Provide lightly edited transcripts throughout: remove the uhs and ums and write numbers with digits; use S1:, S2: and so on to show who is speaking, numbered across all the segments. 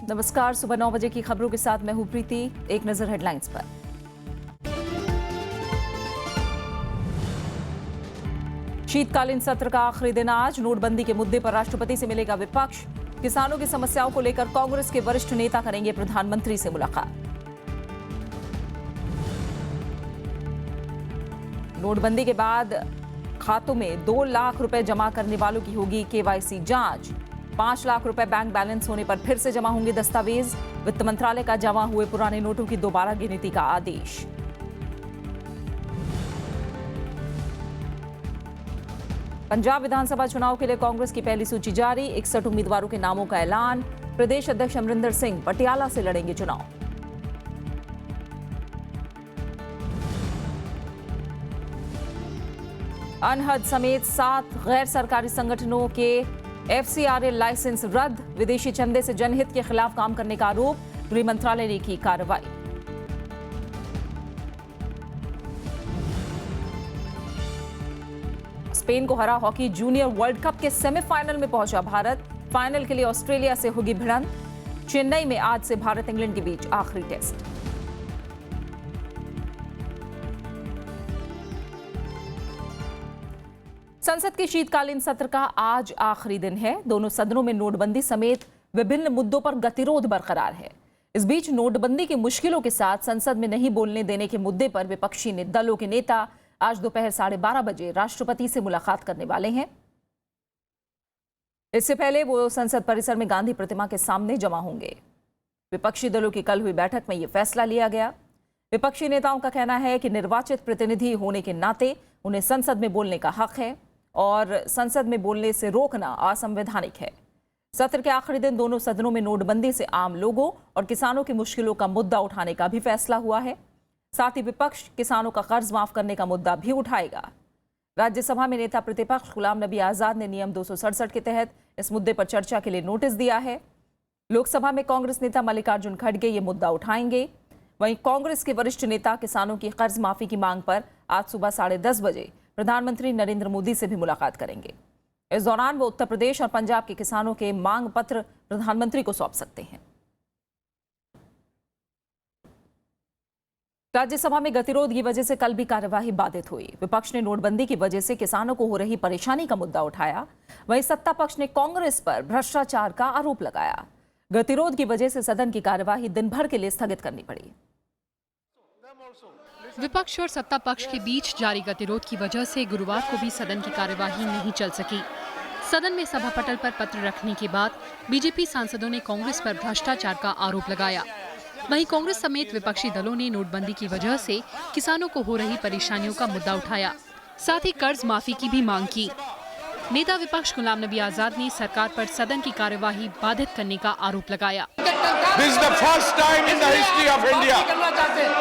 S1: नमस्कार, सुबह 9 बजे की खबरों के साथ मैं हूं प्रीति। एक नजर हेडलाइंस पर। शीतकालीन सत्र का आखिरी दिन आज। नोटबंदी के मुद्दे पर राष्ट्रपति से मिलेगा विपक्ष। किसानों की समस्याओं को लेकर कांग्रेस के वरिष्ठ नेता करेंगे प्रधानमंत्री से मुलाकात। नोटबंदी के बाद खातों में 2 लाख रुपए जमा करने वालों की होगी केवाईसी जांच। 5 लाख रुपए बैंक बैलेंस होने पर फिर से जमा होंगे दस्तावेज। वित्त मंत्रालय का जमा हुए पुराने नोटों की दोबारा गिनती का आदेश। पंजाब विधानसभा चुनाव के लिए कांग्रेस की पहली सूची जारी। 61 उम्मीदवारों के नामों का ऐलान। प्रदेश अध्यक्ष अमरिंदर सिंह पटियाला से लड़ेंगे चुनाव। अनहद समेत 7 गैर सरकारी संगठनों के FCRA लाइसेंस रद्द। विदेशी चंदे से जनहित के खिलाफ काम करने का आरोप। गृह मंत्रालय ने की कार्रवाई। स्पेन को हरा हॉकी जूनियर वर्ल्ड कप के सेमीफाइनल में पहुंचा भारत। फाइनल के लिए ऑस्ट्रेलिया से होगी भिड़ंत। चेन्नई में आज से भारत इंग्लैंड के बीच आखिरी टेस्ट। संसद के शीतकालीन सत्र का आज आखिरी दिन है। दोनों सदनों में नोटबंदी समेत विभिन्न मुद्दों पर गतिरोध बरकरार है। इस बीच नोटबंदी की मुश्किलों के साथ संसद में नहीं बोलने देने के मुद्दे पर विपक्षी दलों के नेता आज दोपहर 12:30 बजे राष्ट्रपति से मुलाकात करने वाले हैं। इससे पहले वो संसद परिसर में गांधी प्रतिमा के सामने जमा होंगे। विपक्षी दलों की कल हुई बैठक में यह फैसला लिया गया। विपक्षी नेताओं का कहना है कि निर्वाचित प्रतिनिधि होने के नाते उन्हें संसद में बोलने का हक है और संसद में बोलने से रोकना असंवैधानिक है। सत्र के आखिरी दिन दोनों सदनों में नोटबंदी से आम लोगों और किसानों की मुश्किलों का मुद्दा उठाने का भी फैसला हुआ है। साथ ही विपक्ष किसानों का कर्ज माफ करने का मुद्दा भी उठाएगा। राज्यसभा में नेता प्रतिपक्ष गुलाम नबी आजाद ने नियम 267 के तहत इस मुद्दे पर चर्चा के लिए नोटिस दिया है। लोकसभा में कांग्रेस नेता मल्लिकार्जुन खड़गे ये मुद्दा उठाएंगे। वहीं कांग्रेस के वरिष्ठ नेता किसानों की कर्ज माफी की मांग पर आज सुबह 10:30 बजे प्रधानमंत्री नरेंद्र मोदी से भी मुलाकात करेंगे। इस दौरान वो उत्तर प्रदेश और पंजाब के किसानों के मांग पत्र प्रधानमंत्री को सौंप सकते हैं। राज्यसभा में गतिरोध की वजह से कल भी कार्यवाही बाधित हुई। विपक्ष ने नोटबंदी की वजह से किसानों को हो रही परेशानी का मुद्दा उठाया। वहीं सत्ता पक्ष ने कांग्रेस पर भ्रष्टाचार का आरोप लगाया। गतिरोध की वजह से सदन की कार्यवाही दिन भर के लिए स्थगित करनी पड़ी।
S2: विपक्ष और सत्ता पक्ष के बीच जारी गतिरोध की वजह से गुरुवार को भी सदन की कार्यवाही नहीं चल सकी। सदन में सभा पटल पर पत्र रखने के बाद बीजेपी सांसदों ने कांग्रेस पर भ्रष्टाचार का आरोप लगाया। वहीं कांग्रेस समेत विपक्षी दलों ने नोटबंदी की वजह से किसानों को हो रही परेशानियों का मुद्दा उठाया। साथ ही कर्ज माफी की भी मांग की। नेता विपक्ष गुलाम नबी आजाद ने सरकार पर सदन की कार्यवाही बाधित करने का आरोप लगाया।
S3: This is the first time in the history of India.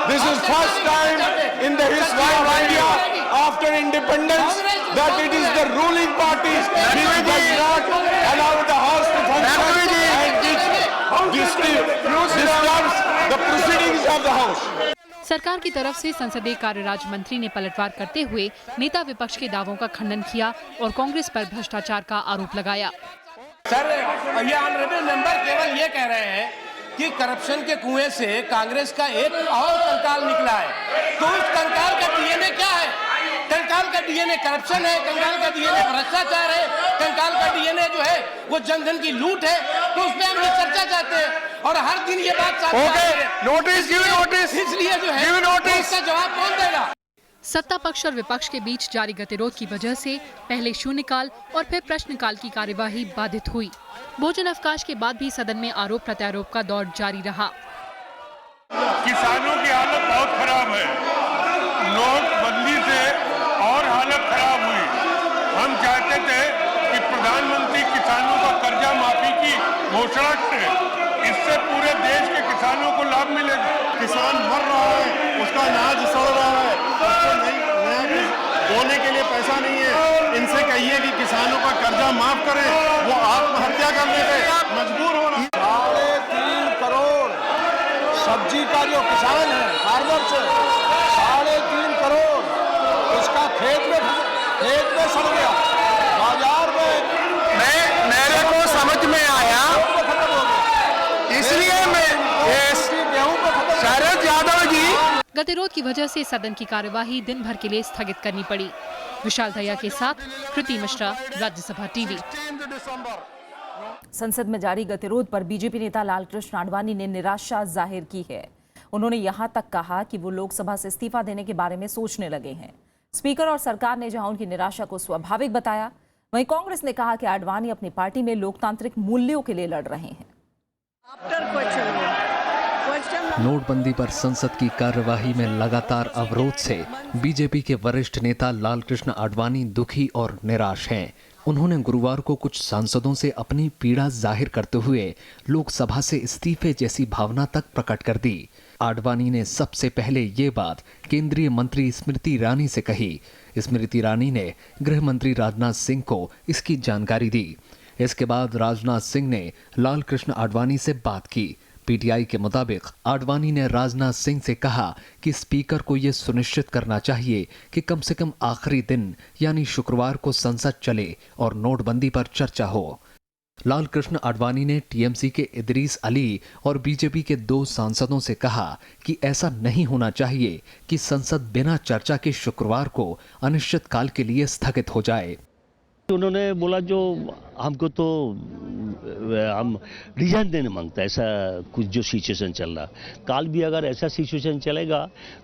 S3: This is first time in the history of India after independence that it is the ruling parties which does not allow the House to function and which disturbs the proceedings of the House.
S2: सरकार की तरफ से संसदीय कार्य राज्य मंत्री ने पलटवार करते हुए नेता विपक्ष के दावों का खंडन किया और कांग्रेस पर भ्रष्टाचार का आरोप लगाया।
S4: सर, ये ऑनरेबल मेंबर केवल ये कह रहे हैं कि करप्शन के कुएं से कांग्रेस का एक और कंकाल निकला है। तो उस कंकाल का डीएनए क्या है? कंकाल का डीएनए करप्शन है, कंकाल का डीएनए भ्रष्टाचार है, कंकाल का डीएनए जो है वो जनधन की लूट है। तो उस पर हम चर्चा चाहते हैं और हर दिन ये बात
S3: नोटिस
S4: इसलिए जो है उसका जवाब कौन देगा?
S2: सत्ता पक्ष और विपक्ष के बीच जारी गतिरोध की वजह से पहले शून्यकाल और फिर प्रश्नकाल की कार्यवाही बाधित हुई। भोजन अवकाश के बाद भी सदन में आरोप प्रत्यारोप का दौर जारी रहा।
S5: किसानों की हालत बहुत खराब है। नोटबंदी से और हालत खराब हुई। हम चाहते थे कि प्रधानमंत्री किसानों को कर्जा माफी की घोषणा करें। इससे पूरे देश के किसानों को लाभ मिलेगा।
S3: किसान मर रहा है, उसका अनाज सड़ रहा है, उसको नहीं बोने के लिए पैसा नहीं है। इनसे कहिए कि किसानों का कर्जा माफ करें, वो आत्महत्या करने पे मजबूर हो रहा है। 3.5 करोड़ सब्जी का जो किसान है फार्मर से 3.5 करोड़ उसका खेत में सड़ गया। बाजार में मेरे को समझ में आया इसलिए
S2: गतिरोध की वजह से सदन की कार्यवाही दिन भर के लिए स्थगित करनी पड़ी। विशाल दया के साथ कृति मिश्रा, राज्यसभा टीवी।
S1: संसद में जारी गतिरोध पर बीजेपी नेता लालकृष्ण आडवाणी ने निराशा जाहिर की है। उन्होंने यहां तक कहा कि वो लोकसभा से इस्तीफा देने के बारे में सोचने लगे हैं। स्पीकर और सरकार ने जहां उनकी निराशा को स्वाभाविक बताया, वहीं कांग्रेस ने कहा कि आडवाणी अपनी पार्टी में लोकतांत्रिक मूल्यों के लिए लड़ रहे हैं।
S6: नोटबंदी पर संसद की कार्यवाही में लगातार अवरोध से बीजेपी के वरिष्ठ नेता लालकृष्ण आडवाणी दुखी और निराश हैं। उन्होंने गुरुवार को कुछ सांसदों से अपनी पीड़ा जाहिर करते हुए लोकसभा से इस्तीफे जैसी भावना तक प्रकट कर दी। आडवाणी ने सबसे पहले ये बात केंद्रीय मंत्री स्मृति ईरानी से कही। स्मृति ईरानी ने गृह मंत्री राजनाथ सिंह को इसकी जानकारी दी। इसके बाद राजनाथ सिंह ने लालकृष्ण आडवाणी से बात की। पीटीआई के मुताबिक आडवाणी ने राजनाथ सिंह से कहा कि स्पीकर को यह सुनिश्चित करना चाहिए कि कम से कम आखिरी दिन यानी शुक्रवार को संसद चले और नोटबंदी पर चर्चा हो। लालकृष्ण आडवाणी ने टीएमसी के इदरीस अली और बीजेपी के 2 सांसदों से कहा कि ऐसा नहीं होना चाहिए कि संसद बिना चर्चा के शुक्रवार को अनिश्चितकाल के लिए स्थगित हो जाए।
S7: उन्होंने बोला जो हमको तो हम रिजाइन देने मांगता है, ऐसा कुछ जो सिचुएशन चल रहा। काल भी अगर ऐसा सिचुएशन चलेगा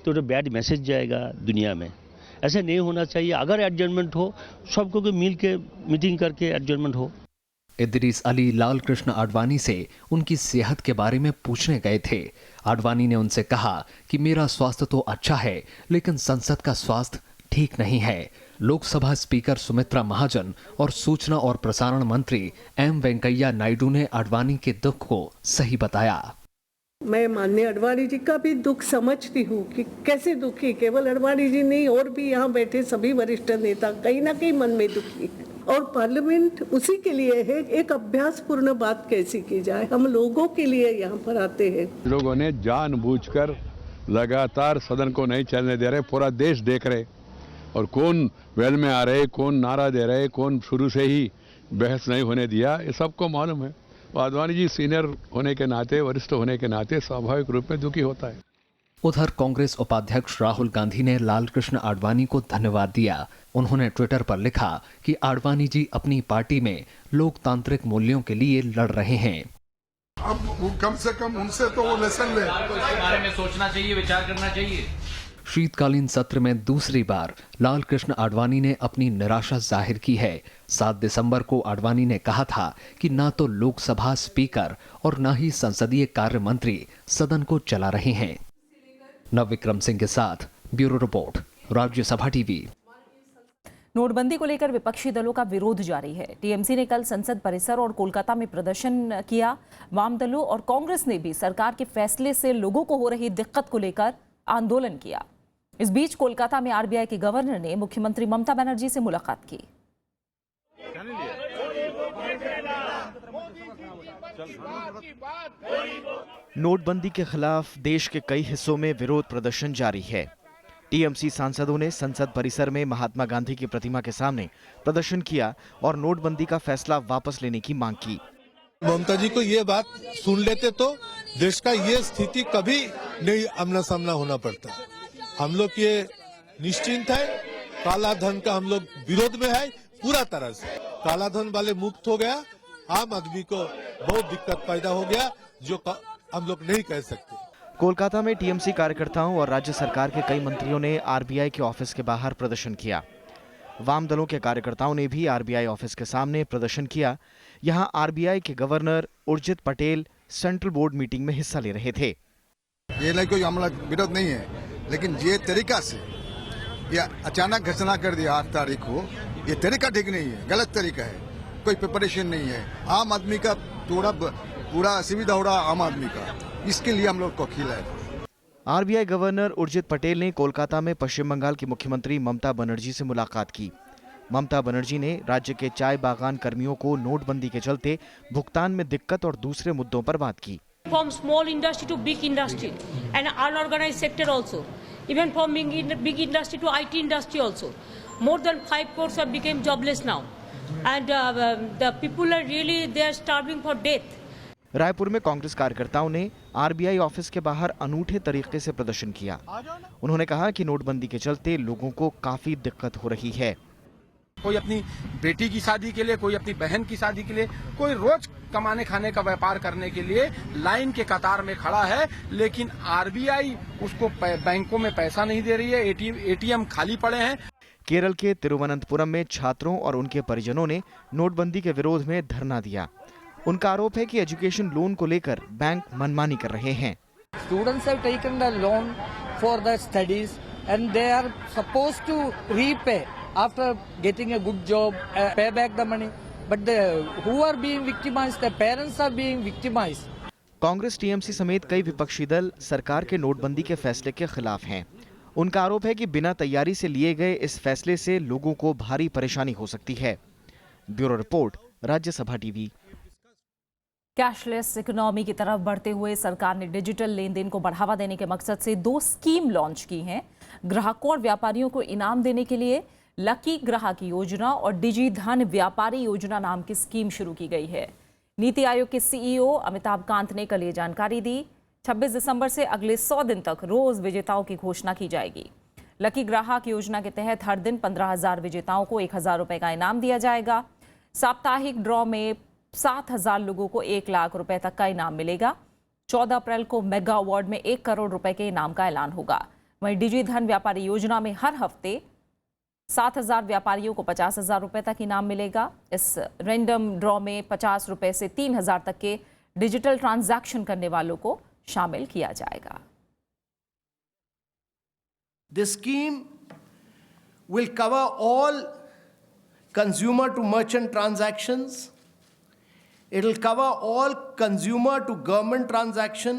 S7: तो बैड मैसेज जाएगा दुनिया में। ऐसा नहीं होना चाहिए। अगर एडजस्टमेंट हो, सबको मिल के मीटिंग करके एडजस्टमेंट हो।
S6: इदरीस अली लालकृष्ण आडवाणी से उनकी सेहत के बारे में पूछने गए थे। आडवाणी ने उनसे कहा कि मेरा स्वास्थ्य तो अच्छा है, लेकिन संसद का स्वास्थ्य ठीक नहीं है। लोकसभा स्पीकर सुमित्रा महाजन और सूचना और प्रसारण मंत्री एम वेंकैया नायडू ने आडवाणी के दुख को सही बताया।
S8: मैं माननीय आडवाणी जी का भी दुख समझती हूँ कि कैसे दुखी, केवल आडवाणी जी नहीं और भी यहाँ बैठे सभी वरिष्ठ नेता कहीं ना कहीं मन में दुखी है। और पार्लियामेंट उसी के लिए है, एक अभ्यासपूर्ण बात कैसी की जाए। हम लोगों के लिए यहाँ पर आते हैं।
S9: लोगों ने जानबूझकर लगातार सदन को नहीं चलने दे रहे, पूरा देश देख रहे और कौन वेल में आ रहे, कौन नारा दे रहे, कौन शुरू से ही बहस नहीं होने दिया, ये सबको मालूम है। आडवाणी जी सीनियर होने के नाते, वरिष्ठ होने के नाते स्वाभाविक रूप में दुखी होता है।
S6: उधर कांग्रेस उपाध्यक्ष राहुल गांधी ने लालकृष्ण आडवाणी को धन्यवाद दिया। उन्होंने ट्विटर पर लिखा कि आडवाणी जी अपनी पार्टी में लोकतांत्रिक मूल्यों के लिए लड़ रहे हैं।
S10: अब कम से कम उनसे तो वो लेसन ले। इसके बारे में सोचना चाहिए, विचार करना चाहिए।
S6: शीतकालीन सत्र में दूसरी बार लालकृष्ण आडवाणी ने अपनी निराशा जाहिर की है। 7 दिसंबर को आडवाणी ने कहा था कि ना तो लोकसभा स्पीकर और ना ही संसदीय कार्य मंत्री सदन को चला रहे हैं। नवविक्रम सिंह के साथ ब्यूरो रिपोर्ट, राज्यसभा टीवी।
S1: नोटबंदी को लेकर विपक्षी दलों का विरोध जारी है। टीएमसी ने कल संसद परिसर और कोलकाता में प्रदर्शन किया। वाम दलों और कांग्रेस ने भी सरकार के फैसले से लोगों को हो रही दिक्कत को लेकर आंदोलन किया। इस बीच कोलकाता में आरबीआई के गवर्नर ने मुख्यमंत्री ममता बनर्जी से मुलाकात की।
S11: नोटबंदी के खिलाफ देश के कई हिस्सों में विरोध प्रदर्शन जारी है। टीएमसी सांसदों ने संसद परिसर में महात्मा गांधी की प्रतिमा के सामने प्रदर्शन किया और नोटबंदी का फैसला वापस लेने की मांग की।
S12: ममता जी को ये बात सुन लेते तो देश का ये स्थिति कभी नहीं आमना सामना होना पड़ता। हम लोग ये निश्चिंत है। काला धन का हम लोग विरोध में है पूरा तरह से। काला धन वाले मुक्त हो गया, आम आदमी को बहुत दिक्कत पैदा हो गया जो हम लोग नहीं कह सकते।
S11: कोलकाता में टीएमसी कार्यकर्ताओं और राज्य सरकार के कई मंत्रियों ने आरबीआई के ऑफिस के बाहर प्रदर्शन किया। वाम दलों के कार्यकर्ताओं ने भी आरबीआई ऑफिस के सामने प्रदर्शन किया। यहां आरबीआई के governor Urjit Patel central board meeting में हिस्सा ले रहे थे।
S10: ये नहीं कोई हमारा विरोध नहीं है, लेकिन ये तरीका से ये अचानक घोषणा कर दिया 8 तारीख को, ये तरीका ठीक नहीं है, गलत तरीका है। कोई प्रिपरेशन नहीं है। आम आदमी का पूरा असुविधा हो रहा आम आदमी का, इसके लिए हम लोग को खिला है।
S11: आरबीआई गवर्नर उर्जित पटेल ने कोलकाता में पश्चिम बंगाल की मुख्यमंत्री ममता बनर्जी से मुलाकात की। ममता बनर्जी ने राज्य के चाय बागान कर्मियों को नोटबंदी के चलते भुगतान में दिक्कत और दूसरे मुद्दों पर बात की।
S13: From small industry to big industry and unorganized sector also, even from big industry to IT industry also, more than 5 crores have become jobless now, and the people are really they are starving for death.
S11: Raipur में कांग्रेस कार्यकर्ताओं ने RBI office के बाहर अनूठे तरीके से प्रदर्शन किया। उन्होंने कहा कि नोटबंदी के चलते लोगों को काफी दिक्कत हो रही है।
S4: कोई अपनी बेटी की शादी के लिए, कोई अपनी बहन की शादी के लिए, कोई रोज कमाने खाने का व्यापार करने के लिए लाइन के कतार में खड़ा है, लेकिन आरबीआई उसको बैंकों में पैसा नहीं दे रही है, एटीएम खाली पड़े हैं।
S11: केरल के तिरुवनंतपुरम में छात्रों और उनके परिजनों ने नोटबंदी के विरोध में धरना दिया। उनका आरोप है कि एजुकेशन लोन को लेकर बैंक मनमानी कर रहे हैं।
S14: Students have taken the loan for their studies and they are supposed to repay after getting a good job, pay back the money. But who are being victimized? The parents are being victimized.
S11: Congress TMC समेत कई विपक्षी दल सरकार के नोटबंदी के फैसले के खिलाफ हैं। उनका आरोप है कि बिना तैयारी से लिए गए इस फैसले से लोगों को भारी परेशानी हो सकती है। Bureau report, Rajya Sabha TV.
S1: Cashless economy की तरफ बढ़ते हुए सरकार ने डिजिटल लेन देन को बढ़ावा देने के मकसद से 2 स्कीम लॉन्च की हैं। ग्राहकों और व्यापारियों को इनाम देने के लिए लकी ग्राहक योजना और डिजी धन व्यापारी योजना नाम की स्कीम शुरू की गई है। नीति आयोग के सीईओ अमिताभ कांत ने कल ये जानकारी दी। 26 दिसंबर से अगले 100 दिन तक रोज विजेताओं की घोषणा की जाएगी। लकी ग्राहक योजना के तहत हर दिन 15,000 विजेताओं को 1,000 रुपए का इनाम दिया जाएगा। साप्ताहिक ड्रॉ में 7,000 लोगों को 1 लाख रुपए तक का इनाम मिलेगा। 14 अप्रैल को मेगा अवार्ड में 1 करोड़ रुपए के इनाम का ऐलान होगा। वहीं डिजी धन व्यापारी योजना में हर हफ्ते 7,000 व्यापारियों को 50,000 रुपए तक इनाम मिलेगा। इस रैंडम ड्रॉ में 50 रुपए से 3,000 तक के डिजिटल ट्रांजैक्शन करने वालों को शामिल किया जाएगा।
S15: This scheme will cover all consumer to merchant transactions. It will cover all consumer to government transaction,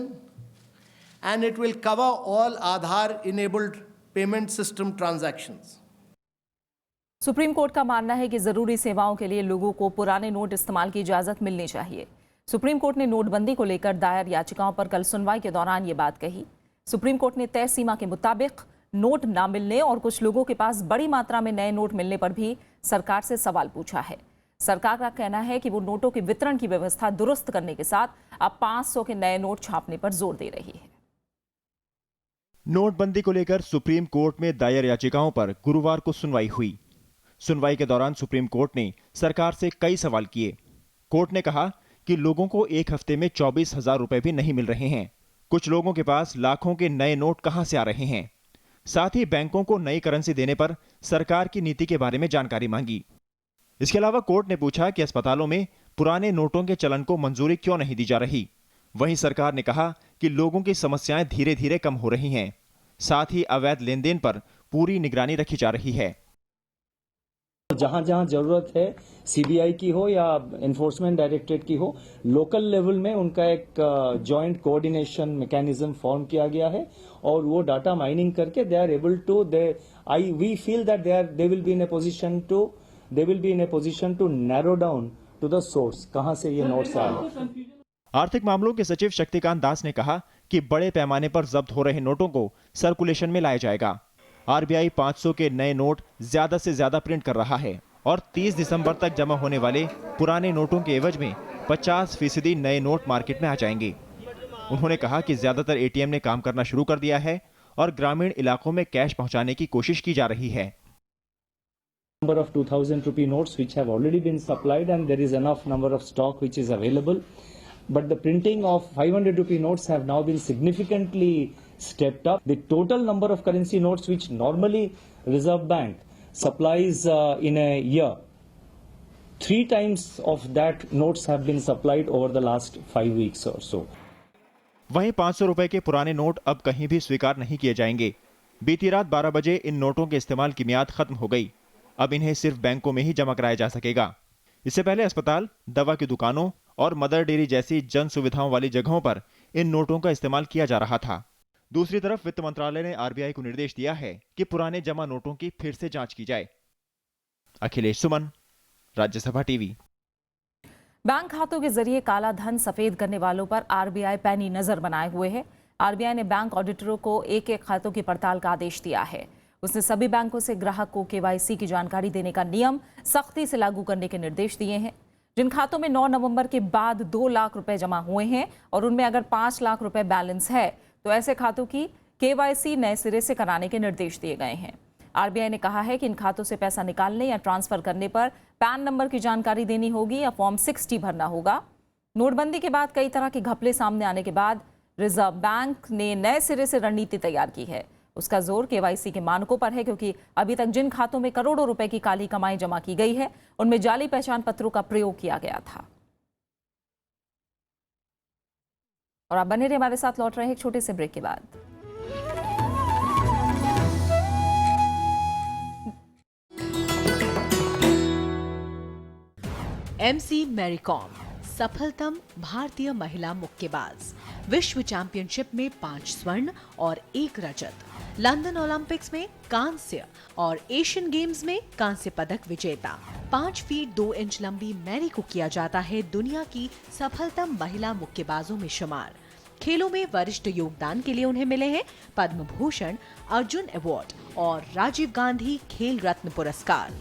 S15: and it will cover all Aadhaar enabled payment system transactions.
S1: Supreme court का मानना है कि जरूरी सेवाओं के लिए लोगों को पुराने नोट इस्तेमाल की इजाजत मिलनी चाहिए। सुप्रीम कोर्ट ने नोटबंदी को लेकर दायर याचिकाओं पर कल सुनवाई के दौरान ये बात कही। सुप्रीम कोर्ट ने तय सीमा के मुताबिक नोट ना मिलने और कुछ लोगों के पास बड़ी मात्रा में नए नोट मिलने पर भी सरकार से सवाल पूछा है। सरकार का कहना है कि वो नोटों के वितरण की व्यवस्था दुरुस्त करने के साथ अब 500 के नए नोट छापने पर जोर दे रही है।
S16: नोटबंदी को लेकर सुप्रीम कोर्ट में दायर याचिकाओं पर गुरुवार को सुनवाई हुई। सुनवाई के दौरान सुप्रीम कोर्ट ने सरकार से कई सवाल किए। कोर्ट ने कहा कि लोगों को एक हफ्ते में 24,000 रुपए भी नहीं मिल रहे हैं। कुछ लोगों के पास लाखों के नए नोट कहां से आ रहे हैं। साथ ही बैंकों को नई करेंसी देने पर सरकार की नीति के बारे में जानकारी मांगी। इसके अलावा कोर्ट ने पूछा कि अस्पतालों में पुराने नोटों के चलन को मंजूरी क्यों नहीं दी जा रही। वहीं सरकार ने कहा कि लोगों की समस्याएं धीरे धीरे कम हो रही हैं। साथ ही अवैध लेन देन पर पूरी निगरानी रखी जा रही है।
S17: जहां जहां जरूरत है, सीबीआई की हो या एनफोर्समेंट डायरेक्टरेट की हो, लोकल लेवल में उनका एक जॉइंट कोऑर्डिनेशन मैकेनिज्म फॉर्म किया गया है और वो डाटा माइनिंग करके they are able to we feel that they will be in a position to narrow down to the source, कहां से ये नोट्स आए।
S16: आर्थिक मामलों के सचिव शक्तिकांत दास ने कहा कि बड़े पैमाने पर जब्त हो रहे नोटों को सर्कुलेशन में लाया जाएगा। आरबीआई 500 के नए नोट ज्यादा से ज्यादा प्रिंट कर रहा है और 30 दिसंबर तक जमा होने वाले पुराने नोटों के एवज में 50% नए नोट मार्केट में आ जाएंगे। उन्होंने कहा कि ज्यादातर एटीएम ने काम करना शुरू कर दिया है और ग्रामीण इलाकों में कैश पहुंचाने की कोशिश की जा रही है।
S17: Number of 2,000 rupee notes which have already been supplied and there is enough number of stock which is available. But the printing of 500 rupee notes have now been significantly stepped up. The total number of currency notes which normally Reserve Bank supplies in a year, 3 times of that notes have been supplied over the last 5 weeks or so.
S16: वहीं 500 रुपए के पुराने note अब कहीं भी स्वीकार नहीं किए जाएंगे। बीती रात 12 बजे इन नोटों के इस्तेमाल की मियाद खत्म हो गई। अब इन्हें सिर्फ बैंकों में ही जमा कराया जा सकेगा। इससे पहले अस्पताल, दवा की दुकानों और मदर डेयरी जैसी जन सुविधाओं वाली जगहों पर इन नोटों का इस्तेमाल किया जा रहा था। दूसरी तरफ वित्त मंत्रालय ने आरबीआई को निर्देश दिया है कि पुराने जमा नोटों की फिर से जांच की जाए। अखिलेश सुमन, राज्यसभा टीवी।
S1: बैंक खातों के जरिए काला धन सफेद करने वालों पर आरबीआई पैनी नजर बनाए हुए है। आरबीआई ने बैंक ऑडिटरों को एक एक खातों की पड़ताल का आदेश दिया है। उसने सभी बैंकों से ग्राहक को केवाईसी की जानकारी देने का नियम सख्ती से लागू करने के निर्देश दिए हैं। जिन खातों में 9 नवंबर के बाद 2 लाख रुपए जमा हुए हैं और उनमें अगर 5 लाख रुपए बैलेंस है तो ऐसे खातों की KYC नए सिरे से कराने के निर्देश दिए गए हैं। RBI ने कहा है कि इन खातों से पैसा निकालने या ट्रांसफर करने पर पैन नंबर की जानकारी देनी होगी या फॉर्म 60 भरना होगा। नोटबंदी के बाद कई तरह के घपले सामने आने के बाद रिजर्व बैंक ने नए सिरे से रणनीति तैयार की है। उसका जोर KYC के मानकों पर है, क्योंकि अभी तक जिन खातों में करोड़ों रुपए की काली कमाई जमा की गई है उनमें जाली पहचान पत्रों का प्रयोग किया गया था। और आप बने रहे हमारे साथ, लौट रहे हैं एक छोटे से ब्रेक के बाद।
S18: MC मैरी कॉम सफलतम भारतीय महिला मुक्केबाज, विश्व चैंपियनशिप में 5 स्वर्ण और 1 रजत, लंदन ओलंपिक्स में कांस्य और एशियन गेम्स में कांस्य पदक विजेता। 5 फीट 2 इंच लंबी मैरी को किया जाता है दुनिया की सफलतम महिला मुक्केबाजों में शुमार। खेलों में वरिष्ठ योगदान के लिए उन्हें मिले हैं पद्म भूषण, अर्जुन अवार्ड और राजीव गांधी खेल रत्न पुरस्कार।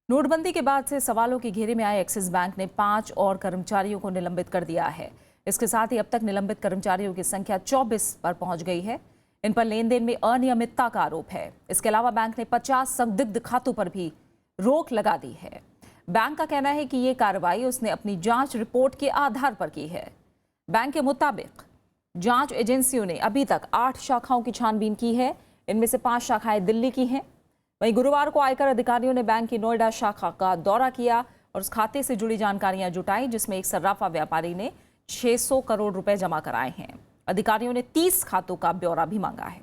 S1: नोटबंदी के बाद से सवालों के घेरे में आए एक्सिस बैंक ने 5 और कर्मचारियों को निलंबित कर दिया है। इसके साथ ही अब तक निलंबित कर्मचारियों की संख्या 24 पर पहुंच गई है। इन पर लेन देन में अनियमितता का आरोप है। इसके अलावा बैंक ने 50 संदिग्ध खातों पर भी रोक लगा दी है। बैंक का कहना है कि ये कार्रवाई उसने अपनी जांच रिपोर्ट के आधार पर की है। बैंक के मुताबिक जांच एजेंसियों ने अभी तक 8 शाखाओं की छानबीन की है। इनमें से 5 शाखाएं दिल्ली की हैं। वहीं गुरुवार को आयकर अधिकारियों ने बैंक की नोएडा शाखा का दौरा किया और उस खाते से जुड़ी जानकारियां जुटाई, जिसमें एक सर्राफा व्यापारी ने 600 करोड़ रुपए जमा कराए हैं। अधिकारियों ने 30 खातों का ब्यौरा भी मांगा है।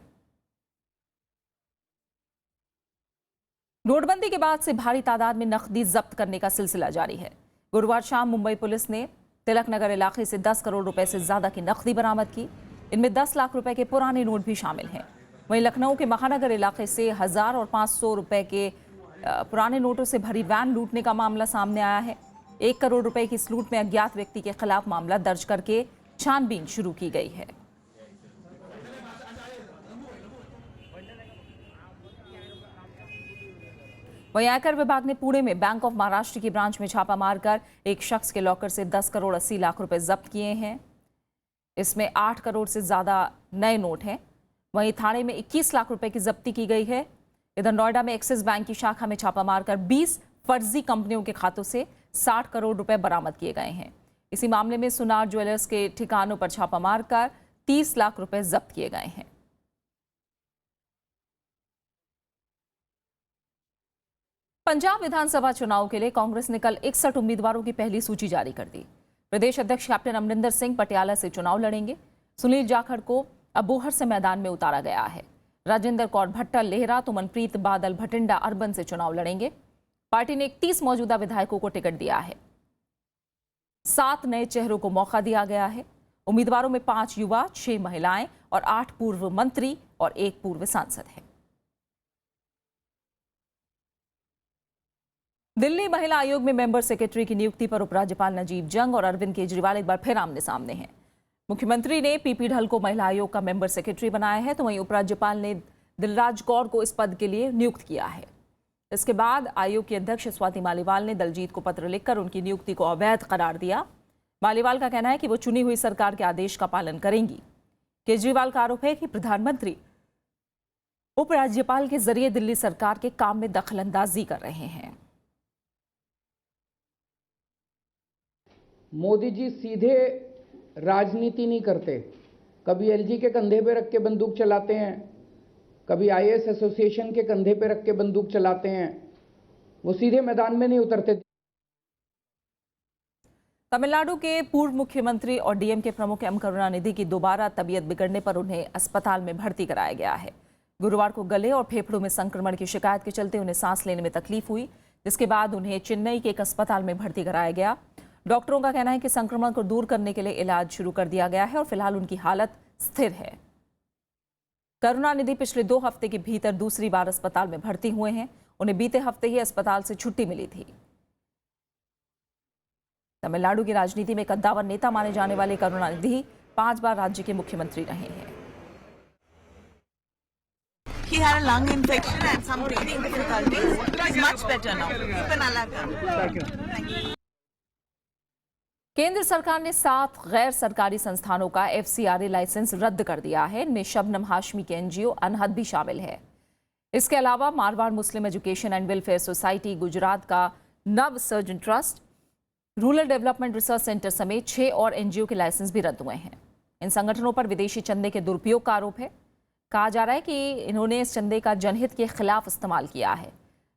S1: नोटबंदी के बाद से भारी तादाद में नकदी जब्त करने का सिलसिला जारी है। गुरुवार शाम मुंबई पुलिस ने तिलक नगर इलाके से 10 करोड़ रुपए से ज्यादा की नकदी बरामद की। इनमें 10 लाख रुपए के पुराने नोट भी शामिल हैं। वहीं लखनऊ के महानगर इलाके से 1000 और 500 रुपए के पुराने नोटों से भरी वैन लूटने का मामला सामने आया है। 1 करोड़ रुपए की इस लूट में अज्ञात व्यक्ति के खिलाफ मामला दर्ज करके छानबीन शुरू की गई है। वहीं आयकर विभाग ने पुणे में बैंक ऑफ महाराष्ट्र की ब्रांच में छापा मारकर एक शख्स के लॉकर से 10 करोड़ 80 लाख रुपए जब्त किए हैं। इसमें 8 करोड़ से ज्यादा नए नोट हैं। वहीं थाने में 21 लाख रुपए की जब्ती की गई है। इधर नोएडा में एक्सिस बैंक की शाखा में छापा मारकर 20 फर्जी कंपनियों के खातों से 60 करोड़ रुपए बरामद किए गए हैं। इसी मामले में सुनार ज्वेलर्स के ठिकानों पर छापा मारकर 30 लाख रुपए जब्त किए गए हैं। पंजाब विधानसभा चुनाव के लिए कांग्रेस ने कल 61 उम्मीदवारों की पहली सूची जारी कर दी। प्रदेश अध्यक्ष कैप्टन अमरिंदर सिंह पटियाला से चुनाव लड़ेंगे। सुनील जाखड़ को अबोहर से मैदान में उतारा गया है। राजेंद्र कौर भट्टल लेहरा तो मनप्रीत बादल भटिंडा अर्बन से चुनाव लड़ेंगे। पार्टी ने 31 मौजूदा विधायकों को टिकट दिया है। 7 नए चेहरों को मौका दिया गया है। उम्मीदवारों में 5 युवा, 6 महिलाएं और 8 पूर्व मंत्री और 1 पूर्व सांसद है। दिल्ली महिला आयोग में मेंबर सेक्रेटरी की नियुक्ति पर उपराज्यपाल नजीब जंग और अरविंद केजरीवाल एक बार फिर आमने सामने हैं। मुख्यमंत्री ने पीपी ढल को महिला आयोग का मेंबर सेक्रेटरी बनाया है, तो वहीं उपराज्यपाल ने दिलराज कौर को इस पद के लिए नियुक्त किया है। इसके बाद आयोग की अध्यक्ष स्वाति मालीवाल ने दलजीत को पत्र लिखकर उनकी नियुक्ति को अवैध करार दिया। मालीवाल का कहना है कि वो चुनी हुई सरकार के आदेश का पालन करेंगी। केजरीवाल का आरोप है कि प्रधानमंत्री उपराज्यपाल के जरिए दिल्ली सरकार के काम में दखलंदाजी कर रहे हैं।
S19: मोदी जी सीधे राजनीति नहीं करते। कभी एलजी के कंधे पे रख के बंदूक चलाते हैं, कभी आईएएस एसोसिएशन के कंधे पे रख के बंदूक चलाते हैं। वो सीधे मैदान में नहीं उतरते।
S1: तमिलनाडु के पूर्व मुख्यमंत्री और डीएमके प्रमुख एम करुणानिधि की दोबारा तबीयत बिगड़ने पर उन्हें अस्पताल में भर्ती कराया गया है। गुरुवार को गले और फेफड़ों में संक्रमण की शिकायत के चलते उन्हें सांस लेने में तकलीफ हुई, जिसके बाद उन्हें चेन्नई के एक अस्पताल में भर्ती कराया गया। डॉक्टरों का कहना है कि संक्रमण को दूर करने के लिए इलाज शुरू कर दिया गया है और फिलहाल उनकी हालत स्थिर है। करुणानिधि पिछले 2 हफ्ते के भीतर दूसरी बार अस्पताल में भर्ती हुए हैं। उन्हें बीते हफ्ते ही अस्पताल से छुट्टी मिली थी। तमिलनाडु की राजनीति में कद्दावर नेता माने जाने वाले करुणानिधि 5 बार राज्य के मुख्यमंत्री रहे हैं।
S20: He had a lung infection and some breathing difficulties. He's much better now. Keep an alert on him. Thank you.
S1: केंद्र सरकार ने 7 गैर सरकारी संस्थानों का FCRA लाइसेंस रद्द कर दिया है। इनमें शबनम हाशमी के NGO अनहद भी शामिल है। इसके अलावा Marwar Muslim education and welfare society, Gujarat का Nav Sarjan trust, rural development research centre समेत 6 और NGO के लाइसेंस भी रद्द हुए हैं। इन संगठनों पर विदेशी चंदे के दुरुपयोग का आरोप है। कहा जा रहा है कि इन्होंने इस चंदे का जनहित के खिलाफ इस्तेमाल किया है।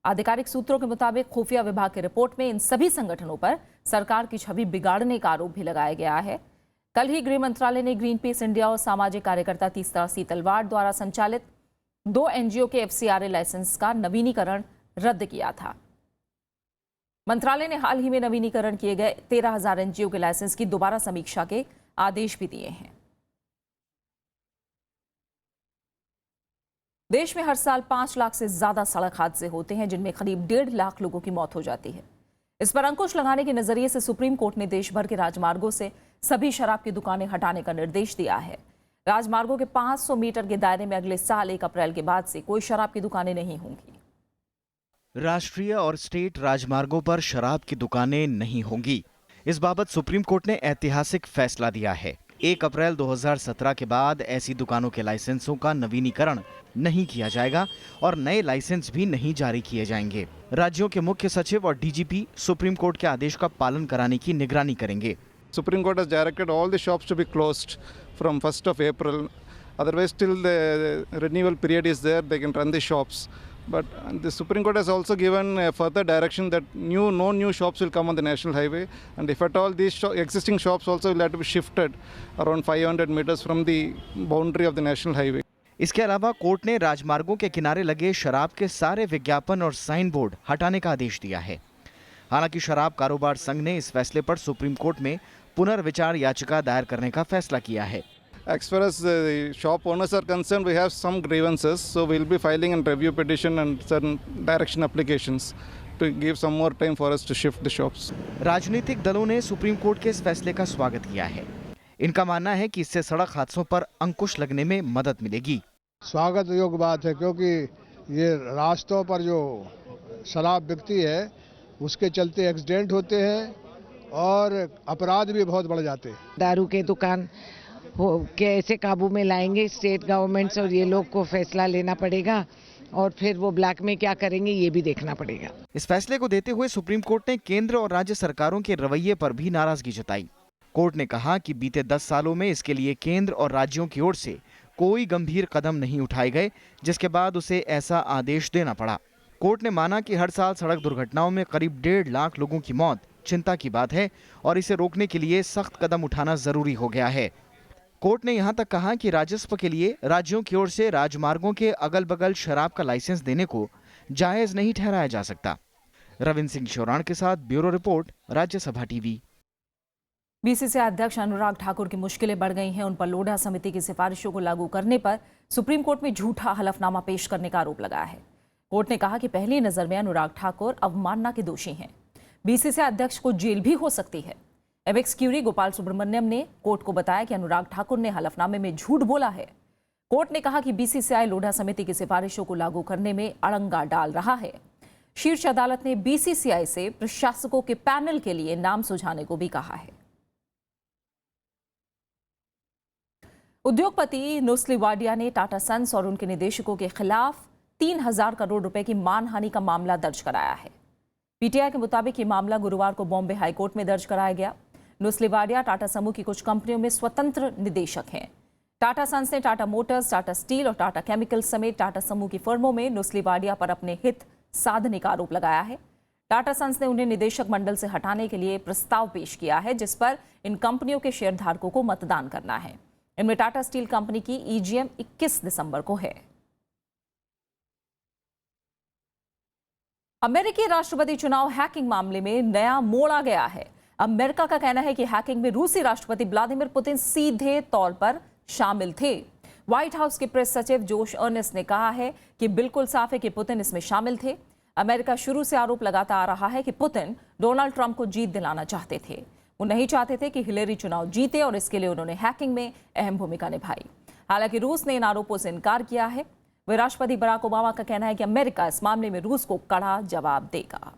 S1: आधिकारिक सूत्रों के मुताबिक खुफिया विभाग की रिपोर्ट में इन सभी संगठनों पर सरकार की छवि बिगाड़ने का आरोप भी लगाया गया है। कल ही गृह मंत्रालय ने ग्रीन पीस इंडिया और सामाजिक कार्यकर्ता तीस्ता सी तलवार द्वारा संचालित 2 NGO के FCRA लाइसेंस का नवीनीकरण रद्द किया था। मंत्रालय ने हाल ही में नवीनीकरण किए गए 13,000 NGO के लाइसेंस की दोबारा समीक्षा के आदेश भी दिए हैं। देश में हर साल 5 लाख से ज्यादा सड़क हादसे होते हैं, जिनमें करीब 1.5 लाख लोगों की मौत हो जाती है। इस पर अंकुश लगाने के नजरिए से सुप्रीम कोर्ट ने देश भर के राजमार्गों से सभी शराब की दुकानें हटाने का निर्देश दिया है। राजमार्गों के 500 मीटर के दायरे में अगले साल 1 अप्रैल के बाद से कोई शराब की दुकानें नहीं होंगी।
S11: राष्ट्रीय और स्टेट राजमार्गों पर शराब की दुकानें नहीं होंगी। इस बाबत सुप्रीम कोर्ट ने ऐतिहासिक फैसला दिया है। 1 अप्रैल 2017 के बाद ऐसी दुकानों के लाइसेंसों का नवीनीकरण नहीं किया जाएगा और नए लाइसेंस भी नहीं जारी किए जाएंगे। राज्यों के मुख्य सचिव और DGP सुप्रीम कोर्ट के आदेश का पालन कराने की निगरानी करेंगे।
S21: Supreme Court has directed all the shops to be closed from 1st of April. Otherwise, till the renewal period is there, they can run the shops. But the Supreme Court has also given a further direction that no new shops will come on the national highway, and if at all these existing shops also will have to be shifted around 500 meters from the boundary of the national highway.
S11: इसके अलावा court ने राजमार्गों के किनारे लगे शराब के सारे विज्ञापन और साइन बोर्ड हटाने का आदेश दिया है। हालांकि शराब कारोबार संघ ने इस फैसले पर सुप्रीम कोर्ट में पुनर्विचार याचिका दायर करने का फैसला किया है।
S21: As far as the shop owners are concerned, we have some grievances, so we'll be filing a review petition and certain direction applications to give some more time for us to shift the shops.
S11: राजनीतिक दलों ने supreme court के इस फैसले का स्वागत किया है। इनका मानना है कि इससे सड़क हादसों पर अंकुश लगने में मदद मिलेगी।
S22: स्वागत योग्य बात है, क्योंकि ये रास्तों पर जो शराब बिकती है उसके चलते एक्सीडेंट होते हैं और अपराध भी बहुत बढ़ जाते हैं।
S23: दारू के दुकान कैसे काबू में लाएंगे स्टेट गवर्नमेंट्स, और ये लोग को फैसला लेना पड़ेगा और फिर वो ब्लैक में क्या करेंगे ये भी देखना पड़ेगा।
S11: इस फैसले को देते हुए सुप्रीम कोर्ट ने केंद्र और राज्य सरकारों के रवैये पर भी नाराजगी जताई। कोर्ट ने कहा कि बीते 10 सालों में इसके लिए केंद्र और राज्यों की ओर से कोई गंभीर कदम नहीं उठाए गए, जिसके बाद उसे ऐसा आदेश देना पड़ा। कोर्ट ने माना कि हर साल सड़क दुर्घटनाओं में करीब 1.5 लाख लोगों की मौत चिंता की बात है और इसे रोकने के लिए सख्त कदम उठाना जरूरी हो गया है। कोर्ट ने यहां तक कहा कि राजस्व के लिए राज्यों की ओर से राजमार्गों के अगल बगल शराब का लाइसेंस देने को जायज नहीं ठहराया जा सकता। रविंद्र सिंह शोराण के साथ bureau report, Rajya Sabha TV.
S1: BCCI अध्यक्ष अनुराग ठाकुर की मुश्किलें बढ़ गई हैं। उन पर लोढ़ा समिति की सिफारिशों को लागू करने पर सुप्रीम कोर्ट में झूठा हलफनामा पेश करने का आरोप लगाया है। कोर्ट ने कहा कि पहली नजर में अनुराग ठाकुर अवमानना के दोषी हैं। बीसीसीआई अध्यक्ष को जेल भी हो सकती है। एपेक्स क्यूरी गोपाल सुब्रमण्यम ने कोर्ट को बताया कि अनुराग ठाकुर ने हलफनामे में झूठ बोला है। कोर्ट ने कहा कि बीसीसीआई लोढ़ा समिति की सिफारिशों को लागू करने में अड़ंगा डाल रहा है। शीर्ष अदालत ने बीसीसीआई से प्रशासकों के पैनल के लिए नाम सुझाने को भी कहा है। उद्योगपति नुस्ली वाडिया ने टाटा सन्स और उनके निदेशकों के खिलाफ 3,000 करोड़ रुपए की मानहानि का मामला दर्ज कराया है। पीटीआई के मुताबिक ये मामला गुरुवार को बॉम्बे हाईकोर्ट में दर्ज कराया गया। नुस्ली वाडिया टाटा समूह की कुछ कंपनियों में स्वतंत्र निदेशक हैं। टाटा सन्स ने टाटा मोटर्स, टाटा स्टील और टाटा केमिकल्स समेत टाटा समूह की फर्मों में नुस्ली वाडिया पर अपने हित साधने का आरोप लगाया है। टाटा सन्स ने उन्हें निदेशक मंडल से हटाने के लिए प्रस्ताव पेश किया है, जिस पर इन कंपनियों के शेयरधारकों को मतदान करना है। इनमें टाटा स्टील कंपनी की EGM 21 दिसंबर को है। अमेरिकी राष्ट्रपति चुनाव हैकिंग मामले में नया मोड़ आ गया है। अमेरिका का कहना है कि हैकिंग में रूसी राष्ट्रपति व्लादिमीर पुतिन सीधे तौर पर शामिल थे। व्हाइट हाउस के प्रेस सचिव जोश अर्नेस्ट ने कहा है कि बिल्कुल साफ है कि पुतिन इसमें शामिल थे। अमेरिका शुरू से आरोप लगाता आ रहा है कि पुतिन डोनाल्ड ट्रंप को जीत दिलाना चाहते थे। वो नहीं चाहते थे कि हिलेरी चुनाव जीते और इसके लिए उन्होंने हैकिंग में अहम भूमिका निभाई। हालांकि रूस ने इन आरोपों से इनकार किया है। वहीं राष्ट्रपति बराक ओबामा का कहना है कि अमेरिका इस मामले में रूस को कड़ा जवाब देगा।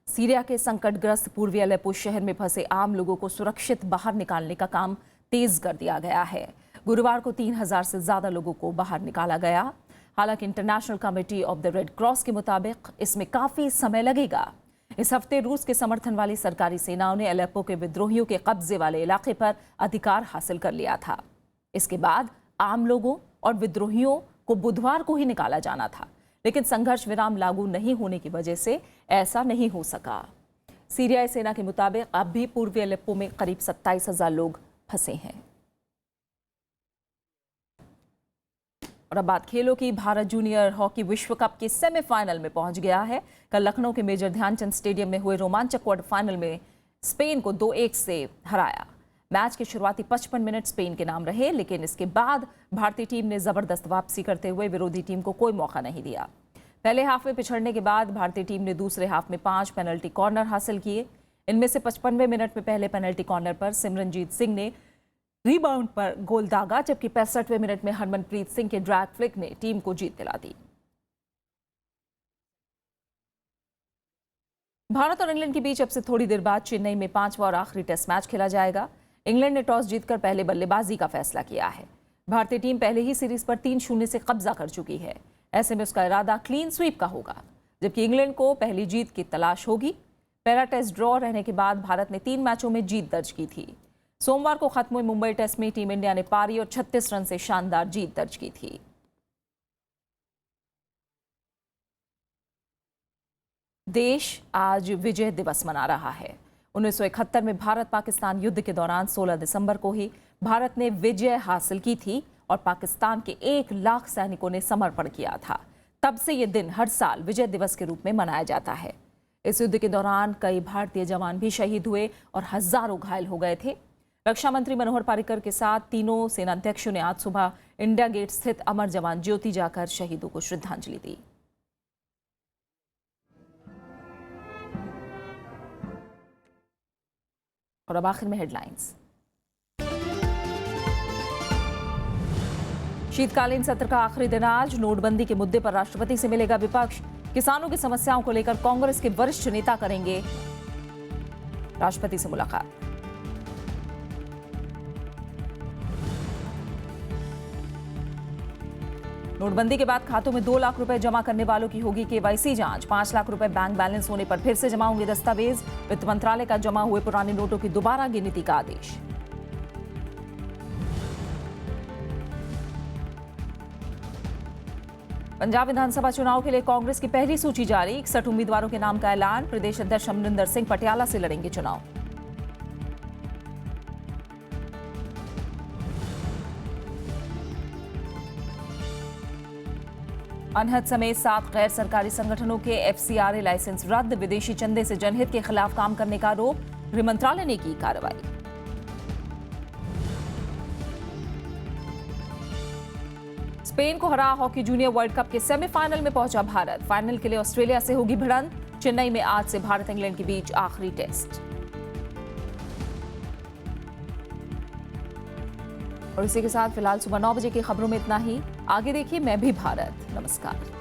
S1: सीरिया के संकटग्रस्त पूर्वी अलेप्पो शहर में फंसे आम लोगों को सुरक्षित बाहर निकालने का काम तेज कर दिया गया है। गुरुवार को 3000 से ज्यादा लोगों को बाहर निकाला गया। हालांकि international committee of the red cross के मुताबिक इसमें काफी समय लगेगा। इस हफ्ते रूस के समर्थन वाली सरकारी सेनाओं ने अलेप्पो के विद्रोहियों के कब्जे वाले इलाके पर अधिकार हासिल कर लिया था। इसके बाद आम लोगों और विद्रोहियों को बुधवार को ही निकाला जाना था, लेकिन संघर्ष विराम लागू नहीं होने की वजह से ऐसा नहीं हो सका। सीरियाई सेना के मुताबिक अब भी पूर्वी अलेप्पो में करीब 27,000 लोग फंसे हैं। और अब बात खेलों की। भारत जूनियर हॉकी विश्व कप के सेमीफाइनल में पहुंच गया है। कल लखनऊ के मेजर ध्यानचंद स्टेडियम में हुए रोमांचक क्वार्टर फाइनल में स्पेन को 2-1 से हराया। मैच के शुरुआती 55 मिनट स्पेन के नाम रहे, लेकिन इसके बाद भारतीय टीम ने जबरदस्त वापसी करते हुए विरोधी टीम को कोई मौका नहीं दिया। पहले हाफ में पिछड़ने के बाद भारतीय टीम ने दूसरे हाफ में 5 पेनल्टी कॉर्नर हासिल किए। इनमें से 55वें मिनट में पहले पेनल्टी कॉर्नर पर सिमरनजीत सिंह ने रीबाउंड पर गोल दागा, जबकि 65वें मिनट में हरमनप्रीत सिंह के ड्रैग फ्लिक ने टीम को जीत दिला दी। भारत और इंग्लैंड के बीच अब से थोड़ी देर बाद चेन्नई में 5वां और आखिरी टेस्ट मैच खेला जाएगा। इंग्लैंड ने टॉस जीतकर पहले बल्लेबाजी का फैसला किया है। भारतीय टीम पहले ही सीरीज पर 3-0 से कब्जा कर चुकी है। ऐसे में उसका इरादा क्लीन स्वीप का होगा, जबकि इंग्लैंड को पहली जीत की तलाश होगी। पहला टेस्ट ड्रॉ रहने के बाद भारत ने 3 मैचों में जीत दर्ज की थी। सोमवार को खत्म हुए मुंबई टेस्ट में टीम इंडिया ने पारी और 36 रन से शानदार जीत दर्ज की थी। देश आज विजय दिवस मना रहा है। 1971 में भारत पाकिस्तान युद्ध के दौरान 16 दिसंबर को ही भारत ने विजय हासिल की थी और पाकिस्तान के 1 लाख सैनिकों ने समर्पण किया था। तब से ये दिन हर साल विजय दिवस के रूप में मनाया जाता है। इस युद्ध के दौरान कई भारतीय जवान भी शहीद हुए और हजारों घायल हो गए थे। रक्षा मंत्री मनोहर पर्रिकर के साथ तीनों सेनाध्यक्षों ने आज सुबह इंडिया गेट स्थित अमर जवान ज्योति जाकर शहीदों को श्रद्धांजलि दी। और अब आखिर में हेडलाइंस। शीतकालीन सत्र का आखिरी दिन आज। नोटबंदी के मुद्दे पर राष्ट्रपति से मिलेगा विपक्ष। किसानों की समस्याओं को लेकर कांग्रेस के वरिष्ठ नेता करेंगे राष्ट्रपति से मुलाकात। नोटबंदी के बाद खातों में 2 लाख रुपए जमा करने वालों की होगी केवाईसी जांच। 5 लाख रुपए बैंक बैलेंस होने पर फिर से जमा होंगे दस्तावेज। वित्त मंत्रालय का जमा हुए पुराने नोटों की दोबारा गिनती का आदेश। पंजाब विधानसभा चुनाव के लिए कांग्रेस की पहली सूची जारी। 61 उम्मीदवारों के नाम का ऐलान। प्रदेश अध्यक्ष अमरिंदर सिंह पटियाला से लड़ेंगे चुनाव। अनहद समेत 7 गैर सरकारी संगठनों के FCRA लाइसेंस रद्द। विदेशी चंदे से जनहित के खिलाफ काम करने का आरोप। गृह मंत्रालय ने की कार्रवाई। स्पेन को हरा हॉकी जूनियर वर्ल्ड कप के सेमीफाइनल में पहुंचा भारत। फाइनल के लिए ऑस्ट्रेलिया से होगी भिड़ंत। चेन्नई में आज से भारत इंग्लैंड के बीच आखिरी टेस्ट। और इसी के साथ फिलहाल सुबह 9 बजे की खबरों में इतना ही। आगे देखिए मैं भी भारत। नमस्कार।